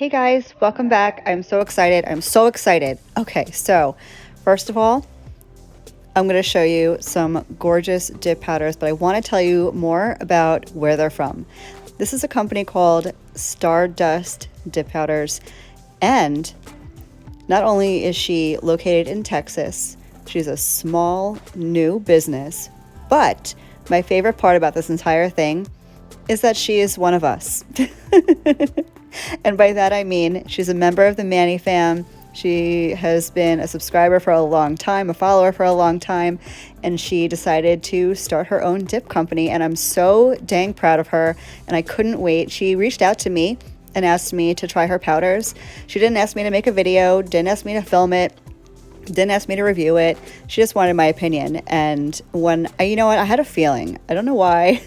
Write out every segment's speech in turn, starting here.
Hey guys, welcome back. I'm so excited. I'm so excited. Okay, so first of all, I'm going to show you some gorgeous dip powders, but I want to tell you more about where they're from. This is a company called Stardust Dip Powders, and not only is she located in Texas, she's a small new business, but my favorite part about this entire thing is that she is one of us. And by that I mean she's a member of the Manny fam. She has been a subscriber for a long time, a follower for a long time, and she decided to start her own dip company, and I'm so dang proud of her, and I couldn't wait. She reached out to me and asked me to try her powders. She didn't ask me to make a video, didn't ask me to film it, didn't ask me to review it. She just wanted my opinion. And you know what, I had a feeling. I don't know why.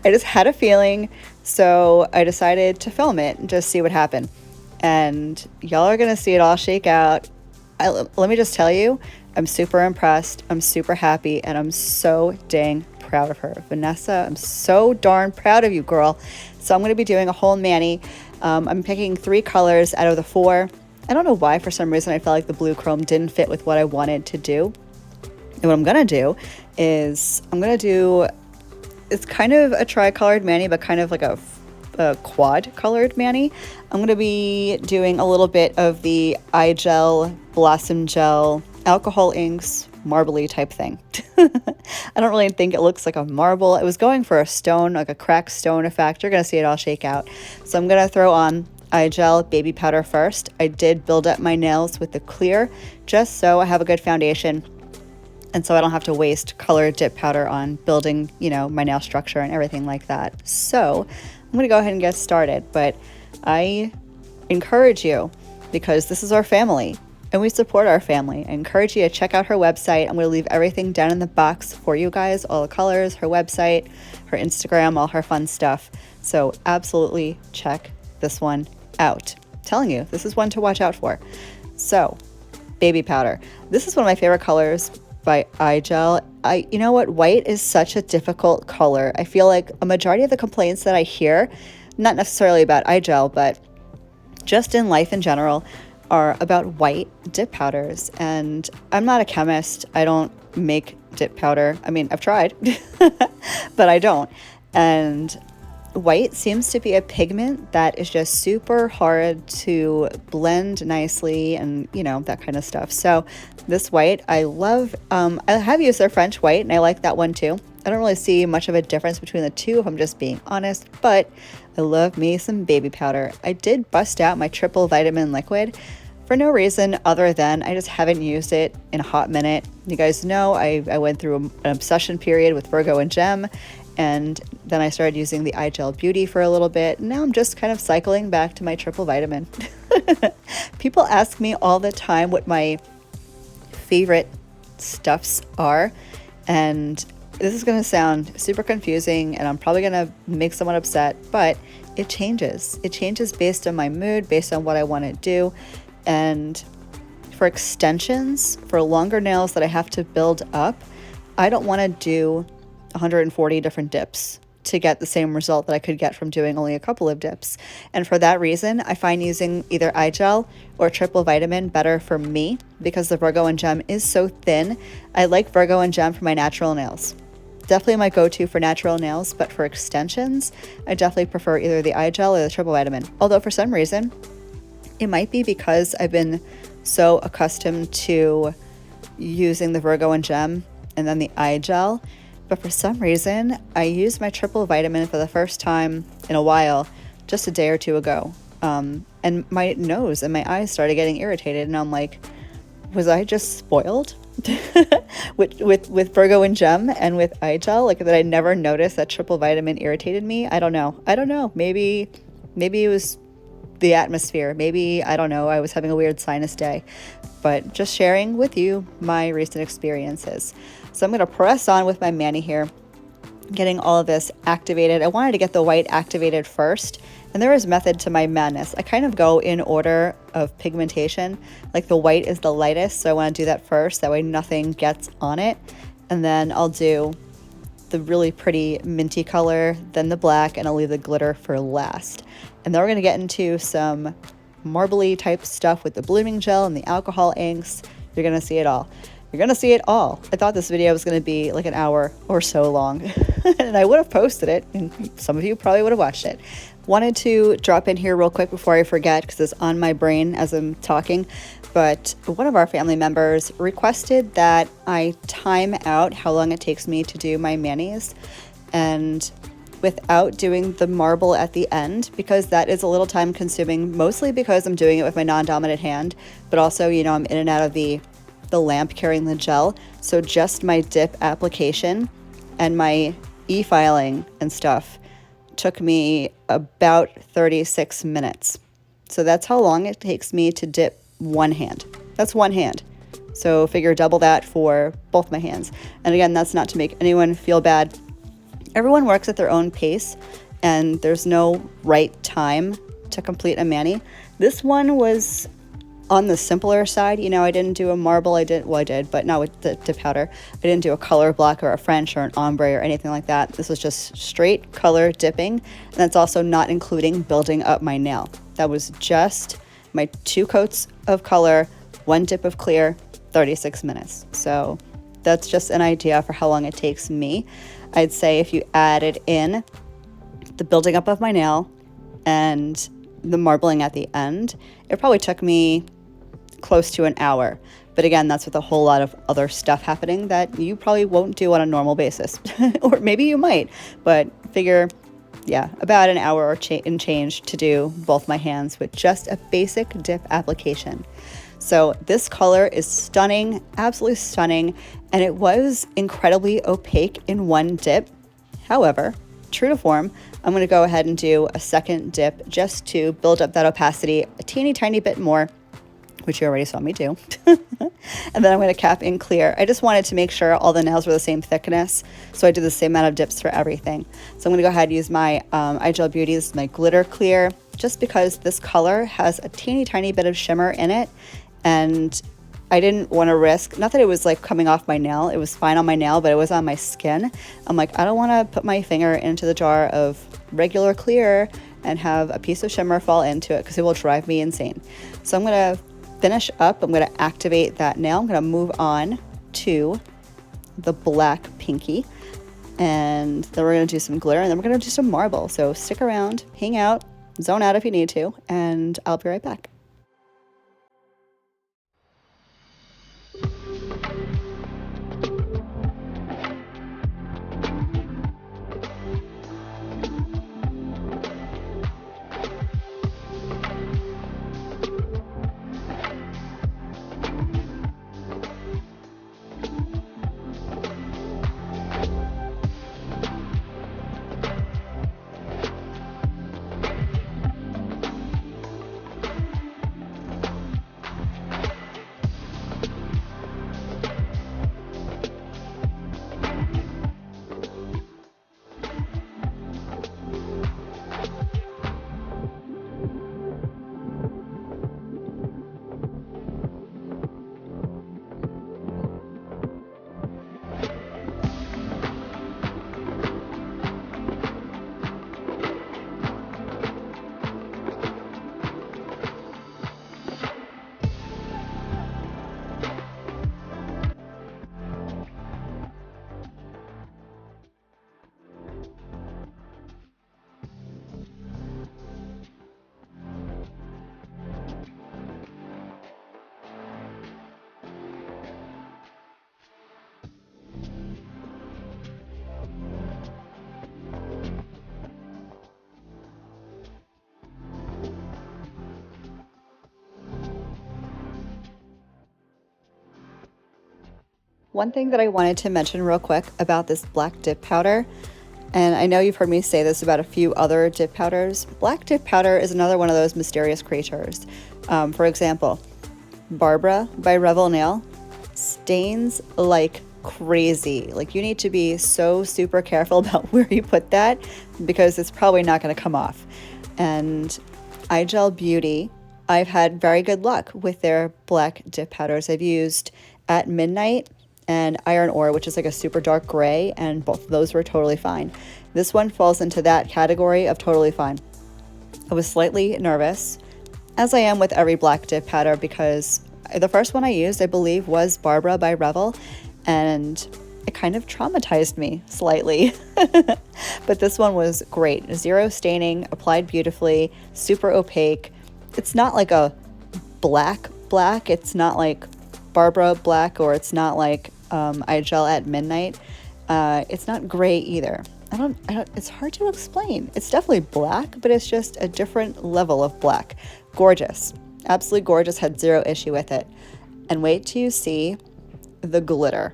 I just had a feeling, so I decided to film it and just see what happened. And y'all are gonna see it all shake out. Let me just tell you, I'm super impressed, I'm super happy, and I'm so dang proud of her. Vanessa, I'm so darn proud of you, girl. So I'm gonna be doing a whole mani. I'm picking 3 colors out of the 4. I don't know why, for some reason I felt like the blue chrome didn't fit with what I wanted to do. And what I'm gonna do is it's kind of a tri-colored mani, but kind of like a quad colored mani. I'm going to be doing a little bit of the iGel, Blossom Gel, alcohol inks, marbly type thing. I don't really think it looks like a marble. I was going for a stone, like a cracked stone effect. You're going to see it all shake out. So I'm going to throw on iGel baby powder first. I did build up my nails with the clear just so I have a good foundation, and so I don't have to waste colored dip powder on building, my nail structure and everything like that. So I'm going to go ahead and get started, but I encourage you, because this is our family and we support our family, I encourage you to check out her website. I'm going to leave everything down in the box for you guys, all the colors, her website, her Instagram, all her fun stuff. So absolutely check this one out. I'm telling you, this is one to watch out for. So baby powder. This is one of my favorite colors by iGel. You know what? White is such a difficult color. I feel like a majority of the complaints that I hear, not necessarily about iGel, but just in life in general, are about white dip powders. And I'm not a chemist. I don't make dip powder. I mean, I've tried, but I don't. And white seems to be a pigment that is just super hard to blend nicely and, that kind of stuff. So this white, I love. I have used their French white, and I like that one too. I don't really see much of a difference between the two, if I'm just being honest, but I love me some baby powder. I did bust out my triple vitamin liquid for no reason other than I just haven't used it in a hot minute. You guys know I went through an obsession period with Virgo and Gem, and then I started using the iGel Beauty for a little bit. Now I'm just kind of cycling back to my triple vitamin. People ask me all the time what my favorite stuffs are, and this is going to sound super confusing, and I'm probably going to make someone upset, but it changes. It changes based on my mood, based on what I want to do. And for extensions, for longer nails that I have to build up, I don't want to do 140 different dips to get the same result that I could get from doing only a couple of dips. And for that reason, I find using either iGel or triple vitamin better for me, because the Virgo and Gem is so thin. I like Virgo and Gem for my natural nails. Definitely my go-to for natural nails, but for extensions, I definitely prefer either the iGel or the triple vitamin. Although for some reason, it might be because I've been so accustomed to using the Virgo and Gem and then the iGel, but for some reason, I used my triple vitamin for the first time in a while, just a day or two ago. And my nose and my eyes started getting irritated, and I'm like, was I just spoiled with Virgo and Gem and with iGel? Like, that I never noticed that triple vitamin irritated me? I don't know. Maybe it was the atmosphere. Maybe, I don't know, I was having a weird sinus day. But just sharing with you my recent experiences. So I'm going to press on with my mani here, getting all of this activated. I wanted to get the white activated first, and there is method to my madness. I kind of go in order of pigmentation. Like, the white is the lightest, so I want to do that first. That way nothing gets on it. And then I'll do the really pretty minty color, then the black, and I'll leave the glitter for last. And then we're going to get into some marbly type stuff with the blooming gel and the alcohol inks. You're going to see it all. You're going to see it all. I thought this video was going to be like an hour or so long, and I would have posted it, and some of you probably would have watched it. Wanted to drop in here real quick before I forget, because it's on my brain as I'm talking, but one of our family members requested that I time out how long it takes me to do my manis, and without doing the marble at the end, because that is a little time consuming, mostly because I'm doing it with my non-dominant hand, but also, you know, I'm in and out of the lamp carrying the gel. So just my dip application and my e-filing and stuff took me about 36 minutes. So that's how long it takes me to dip one hand. That's one hand. So figure double that for both my hands. And again, that's not to make anyone feel bad. Everyone works at their own pace, and there's no right time to complete a mani. This one was on the simpler side. You know, I didn't do a marble. I did, but not with the dip powder. I didn't do a color block or a French or an ombre or anything like that. This was just straight color dipping, and that's also not including building up my nail. That was just my 2 coats of color, 1 dip of clear, 36 minutes. So that's just an idea for how long it takes me. I'd say if you added in the building up of my nail and the marbling at the end, it probably took me close to an hour. But again, that's with a whole lot of other stuff happening that you probably won't do on a normal basis. Or maybe you might, but figure, yeah, about an hour or and change to do both my hands with just a basic dip application. So this color is stunning, absolutely stunning, and it was incredibly opaque in one dip. However, true to form, I'm going to go ahead and do a second dip just to build up that opacity a teeny tiny bit more, which you already saw me do. And then I'm going to cap in clear. I just wanted to make sure all the nails were the same thickness, so I did the same amount of dips for everything. So I'm going to go ahead and use my iGel Beauty. This is my glitter clear, just because this color has a teeny tiny bit of shimmer in it, and I didn't want to risk, not that it was like coming off my nail, it was fine on my nail, but it was on my skin. I'm like, I don't want to put my finger into the jar of regular clear and have a piece of shimmer fall into it, because it will drive me insane. So I'm going to finish up, I'm going to activate that nail. I'm going to move on to the black pinky, and then we're going to do some glitter, and then we're going to do some marble. So stick around, hang out, zone out if you need to, and I'll be right back. One thing that I wanted to mention real quick about this black dip powder, and I know you've heard me say this about a few other dip powders, black dip powder is another one of those mysterious creatures. For example, Barbara by Revel Nail stains like crazy. Like, you need to be so super careful about where you put that, because it's probably not going to come off. And iGel Beauty, I've had very good luck with their black dip powders. I've used At Midnight and Iron Ore, which is like a super dark gray, and both of those were totally fine. This one falls into that category of totally fine. I was slightly nervous, as I am with every black dip powder, because the first one I used, I believe, was Barbara by Revel, and it kind of traumatized me slightly. But this one was great. Zero staining, applied beautifully, super opaque. It's not like a black, it's not like Barbara black, or it's not like iGel at midnight. It's not gray either. I don't, it's hard to explain. It's definitely black, but it's just a different level of black. Gorgeous. Absolutely gorgeous. Had zero issue with it. And wait till you see the glitter.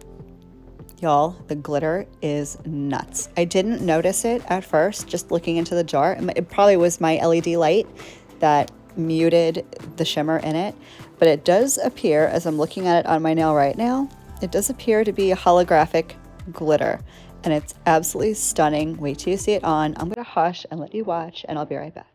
Y'all, the glitter is nuts. I didn't notice it at first, just looking into the jar. It probably was my LED light that muted the shimmer in it, but it does appear, as I'm looking at it on my nail right now, it does appear to be a holographic glitter, and it's absolutely stunning. Wait till you see it on. I'm gonna hush and let you watch, and I'll be right back.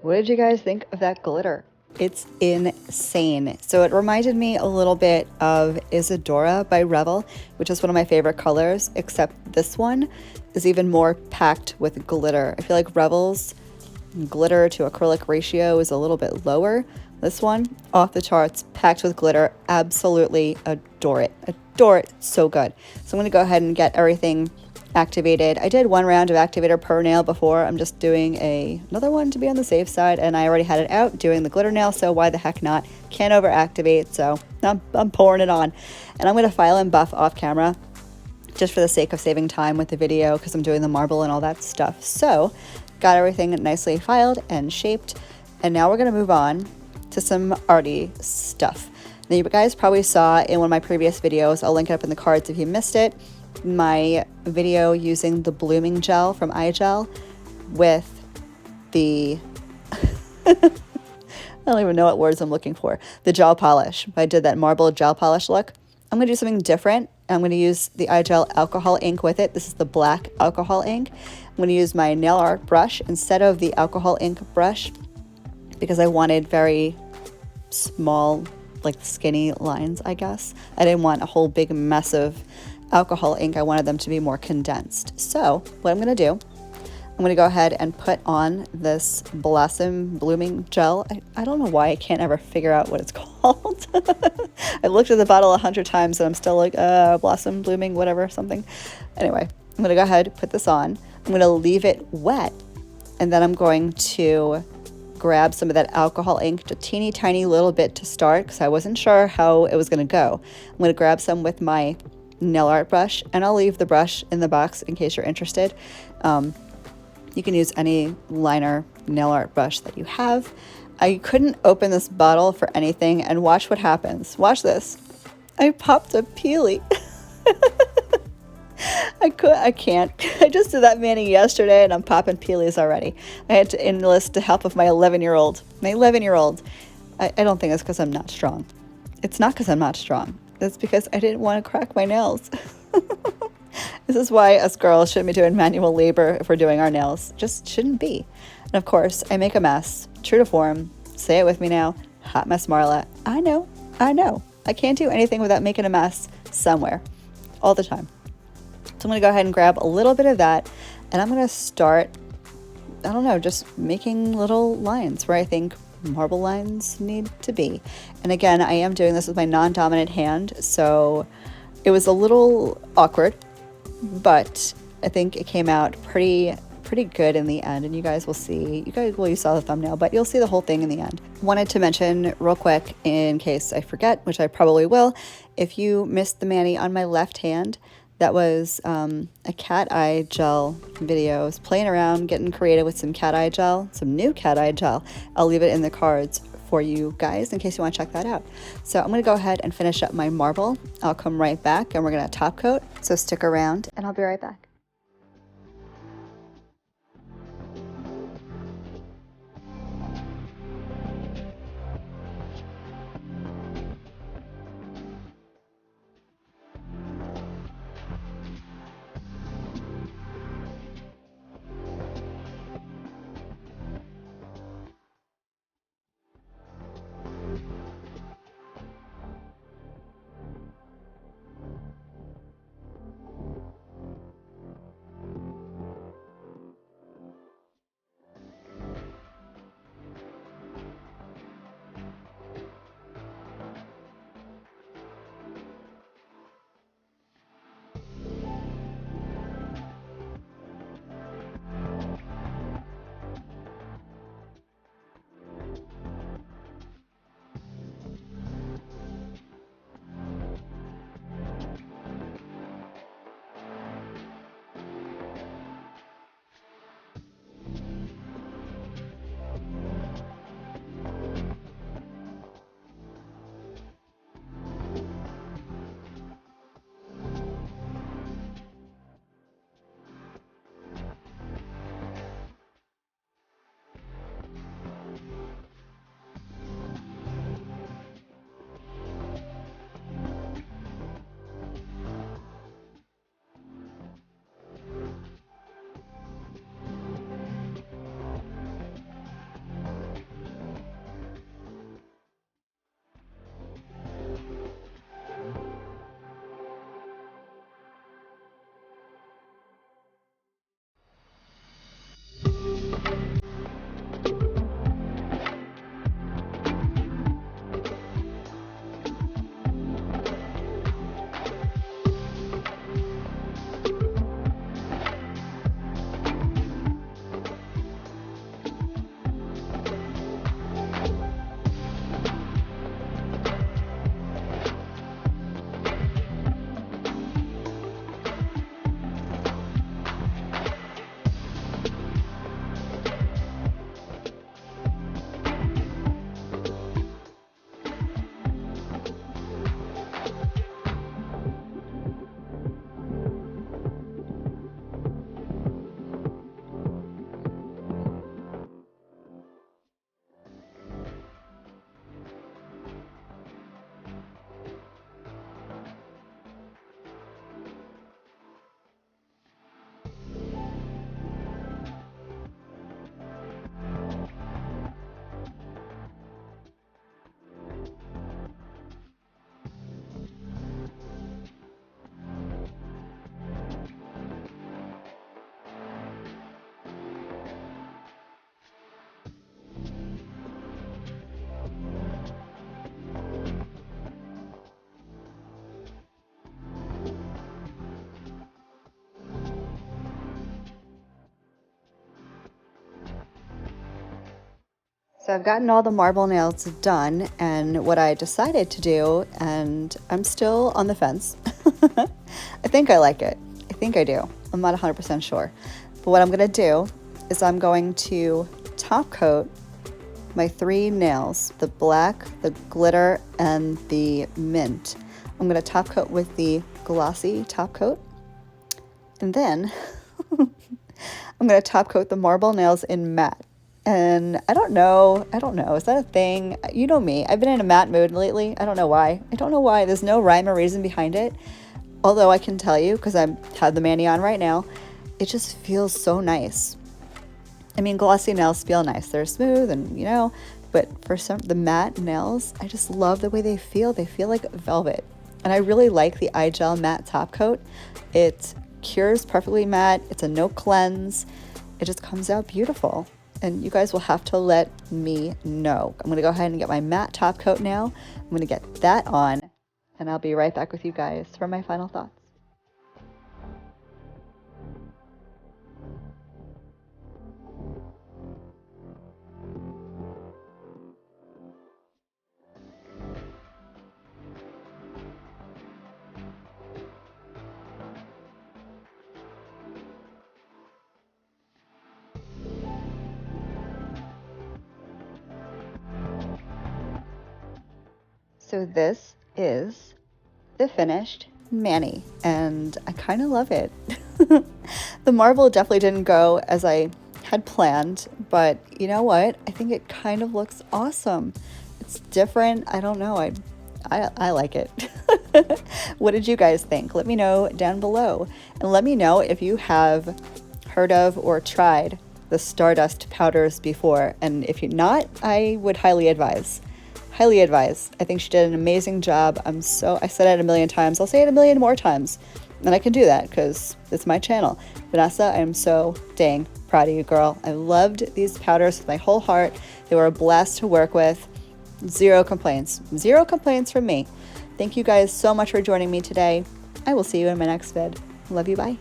What did you guys think of that glitter? It's insane. So it reminded me a little bit of Isadora by Revel, which is one of my favorite colors, except this one is even more packed with glitter. I feel like Revel's glitter to acrylic ratio is a little bit lower. This one, off the charts, packed with glitter. Absolutely adore it. Adore it. So good. So I'm going to go ahead and get everything activated. I did one round of activator per nail before. I'm just doing another one to be on the safe side, and I already had it out doing the glitter nail, so why the heck not? Can't over activate, so I'm pouring it on. And I'm going to file and buff off camera just for the sake of saving time with the video, because I'm doing the marble and all that stuff. So got everything nicely filed and shaped, and now we're going to move on to some arty stuff. Now, you guys probably saw in one of my previous videos, I'll link it up in the cards if you missed it, my video using the blooming gel from iGel with the I don't even know what words I'm looking for, the gel polish. I did that marble gel polish look. I'm going to do something different. I'm going to use the iGel alcohol ink with it. This is the black alcohol ink. I'm going to use my nail art brush instead of the alcohol ink brush, because I wanted very small, like skinny lines, I guess. I didn't want a whole big mess of alcohol ink. I wanted them to be more condensed. So what I'm going to do, I'm going to go ahead and put on this Blossom Blooming Gel. I don't know why I can't ever figure out what it's called. I looked at the bottle 100 times and I'm still like, Blossom Blooming, whatever, something. Anyway, I'm going to go ahead and put this on. I'm going to leave it wet, and then I'm going to grab some of that alcohol ink, a teeny tiny little bit to start, because I wasn't sure how it was going to go. I'm going to grab some with my nail art brush, and I'll leave the brush in the box in case you're interested. You can use any liner nail art brush that you have. I couldn't open this bottle for anything, and watch what happens. Watch this. I popped a peely. I can't. I just did that mani yesterday and I'm popping peelies already. I had to enlist the help of my 11-year-old. My 11-year-old. I don't think it's because I'm not strong. It's not because I'm not strong. It's because I didn't want to crack my nails. This is why us girls shouldn't be doing manual labor if we're doing our nails. Just shouldn't be. And of course, I make a mess. True to form. Say it with me now. Hot mess Marla. I know. I can't do anything without making a mess somewhere. All the time. So I'm going to go ahead and grab a little bit of that. And I'm going to start, I don't know, just making little lines where I think marble lines need to be. And again, I am doing this with my non-dominant hand. So it was a little awkward, but I think it came out pretty good in the end, and you guys will see. You saw the thumbnail, but you'll see the whole thing in the end. Wanted to mention real quick, in case I forget, which I probably will, if you missed the mani on my left hand, that was a cat eye gel video. I was playing around, getting creative with some cat eye gel, some new cat eye gel. I'll leave it in the cards for you guys in case you want to check that out. So I'm going to go ahead and finish up my marble. I'll come right back and we're going to top coat. So stick around and I'll be right back. So I've gotten all the marble nails done, and what I decided to do, and I'm still on the fence. I think I like it. I think I do. I'm not 100% sure. But what I'm going to do is I'm going to top coat my 3 nails, the black, the glitter, and the mint. I'm going to top coat with the glossy top coat. And then I'm going to top coat the marble nails in matte. And I don't know, is that a thing? You know me, I've been in a matte mood lately. I don't know why. There's no rhyme or reason behind it. Although I can tell you, because I have the mani on right now, it just feels so nice. I mean, glossy nails feel nice. They're smooth and, you know, but for the matte nails, I just love the way they feel. They feel like velvet. And I really like the iGel matte top coat. It cures perfectly matte. It's a no cleanse. It just comes out beautiful. And you guys will have to let me know. I'm gonna go ahead and get my matte top coat now. I'm gonna get that on, and I'll be right back with you guys for my final thoughts. So this is the finished mani, and I kind of love it. The marble definitely didn't go as I had planned, but you know what? I think it kind of looks awesome. It's different. I don't know. I like it. What did you guys think? Let me know down below, and let me know if you have heard of or tried the Stardust powders before, and if you're not, I would highly advise. Highly advise. I think she did an amazing job. I said it a million times. I'll say it a million more times. And I can do that because it's my channel. Vanessa, I am so dang proud of you, girl. I loved these powders with my whole heart. They were a blast to work with. Zero complaints. Zero complaints from me. Thank you guys so much for joining me today. I will see you in my next vid. Love you. Bye.